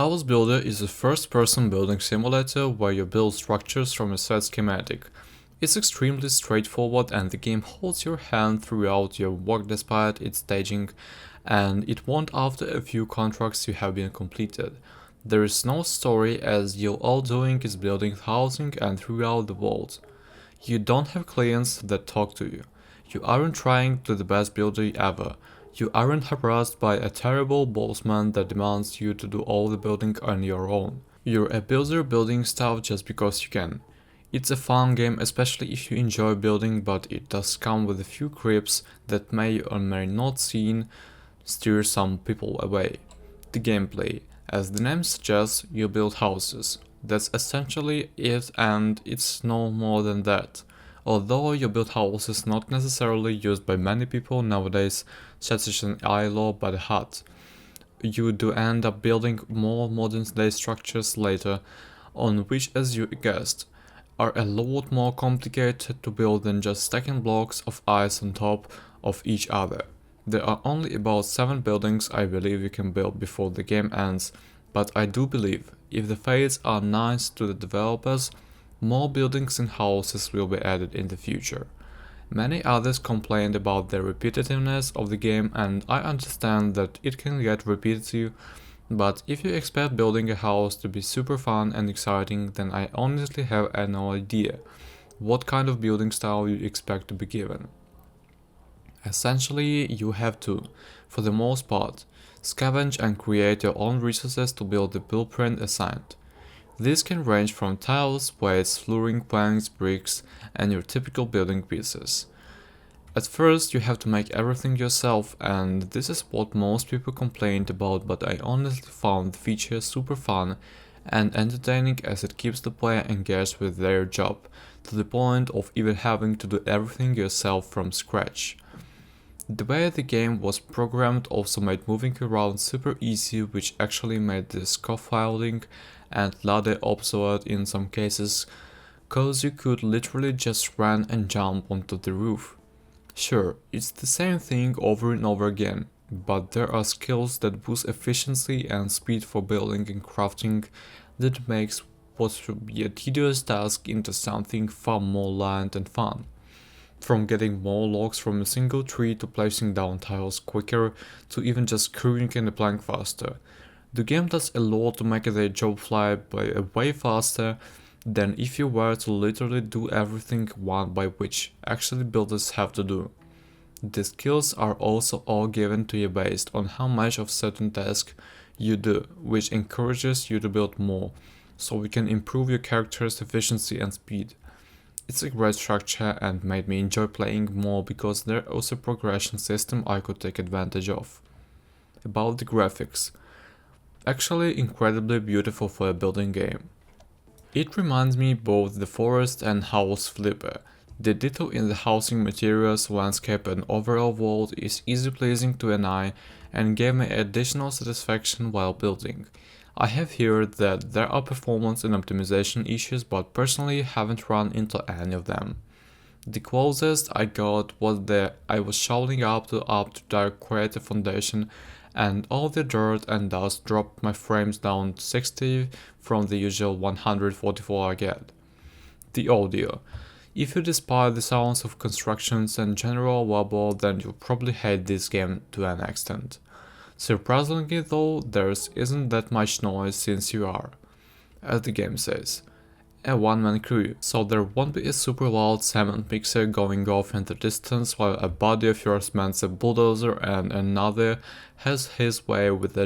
House Builder is a first-person building simulator where you build structures from a set schematic. It's extremely straightforward and the game holds your hand throughout your work despite its staging, and it won't after a few contracts you have been completed. There is no story as you're all doing is building housing and throughout the world. You don't have clients that talk to you. You aren't trying to be the best builder ever. You aren't harassed by a terrible bossman that demands you to do all the building on your own. You're a builder building stuff just because you can. It's a fun game, especially if you enjoy building, but it does come with a few creeps that may or may not steer some people away. The gameplay. As the name suggests, you build houses. That's essentially it, and it's no more than that. Although your build house is not necessarily used by many people nowadays, such as an ILO by the hut, you do end up building more modern day structures later, on which, as you guessed, are a lot more complicated to build than just stacking blocks of ice on top of each other. There are only about 7 buildings I believe you can build before the game ends, but I do believe, if the fates are nice to the developers, more buildings and houses will be added in the future. Many others complained about the repetitiveness of the game, and I understand that it can get repetitive, but if you expect building a house to be super fun and exciting, then I honestly have no idea what kind of building style you expect to be given. Essentially, you have to, for the most part, scavenge and create your own resources to build the blueprint assigned. This can range from tiles, plates, flooring, planks, bricks, and your typical building pieces. At first, you have to make everything yourself, and this is what most people complained about, but I honestly found the feature super fun and entertaining as it keeps the player engaged with their job, to the point of even having to do everything yourself from scratch. The way the game was programmed also made moving around super easy, which actually made the scaffolding and ladder obsolete in some cases, cause you could literally just run and jump onto the roof. Sure, it's the same thing over and over again, but there are skills that boost efficiency and speed for building and crafting that makes what should be a tedious task into something far more light and fun. From getting more logs from a single tree to placing down tiles quicker to even just screwing in the plank faster. The game does a lot to make the job fly by way faster than if you were to literally do everything one by which actually builders have to do. The skills are also all given to you based on how much of certain task you do, which encourages you to build more, so you can improve your character's efficiency and speed. It's a great structure and made me enjoy playing more because there was a progression system I could take advantage of. About the graphics. Actually incredibly beautiful for a building game. It reminds me both the forest and house flipper. The detail in the housing materials, landscape and overall world is easy pleasing to an eye and gave me additional satisfaction while building. I have heard that there are performance and optimization issues, but personally haven't run into any of them. The closest I got was that I was shoveling up to their creative foundation, and all the dirt and dust dropped my frames down to 60 from the usual 144 I get. The audio. If you despise the sounds of constructions and general wobble, then you'll probably hate this game to an extent. Surprisingly though, there isn't that much noise since you are, as the game says, a one-man crew, so there won't be a super loud cement mixer going off in the distance while a body of yours mans a bulldozer and another has his way with the